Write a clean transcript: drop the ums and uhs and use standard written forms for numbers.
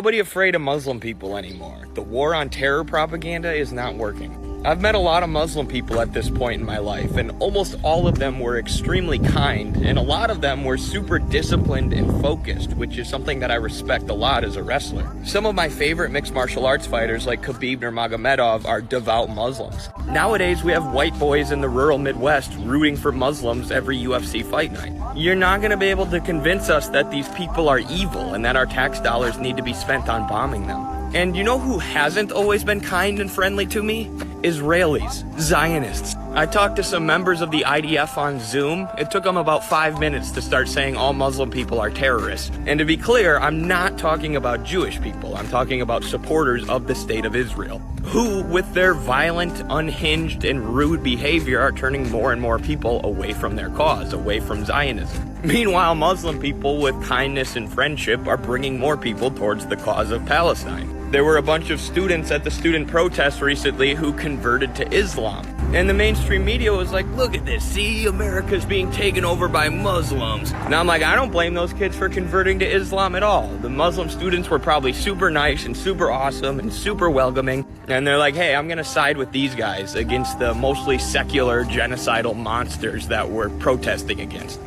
nobody afraid of Muslim people anymore. The war on terror propaganda is not working. I've met a lot of Muslim people at this point in my life, and almost all of them were extremely kind, and a lot of them were super disciplined and focused, which is something that I respect a lot as a wrestler. Some of my favorite mixed martial arts fighters like Khabib Nurmagomedov are devout Muslims. Nowadays, we have white boys in the rural Midwest rooting for Muslims every UFC fight night. You're not going to be able to convince us that these people are evil and that our tax dollars need to be spent on bombing them. And you know who hasn't always been kind and friendly to me? Israelis, Zionists. I talked to some members of the IDF on Zoom. It took them about 5 minutes to start saying all Muslim people are terrorists. And to be clear, I'm not talking about Jewish people. I'm talking about supporters of the state of Israel, who, with their violent, unhinged, and rude behavior, are turning more and more people away from their cause, away from Zionism. Meanwhile, Muslim people with kindness and friendship are bringing more people towards the cause of Palestine. There were a bunch of students at the student protest recently who converted to Islam. And the mainstream media was like, look at this, see, America's being taken over by Muslims. Now I'm like, I don't blame those kids for converting to Islam at all. The Muslim students were probably super nice and super awesome and super welcoming. And they're like, hey, I'm gonna side with these guys against the mostly secular genocidal monsters that we're protesting against.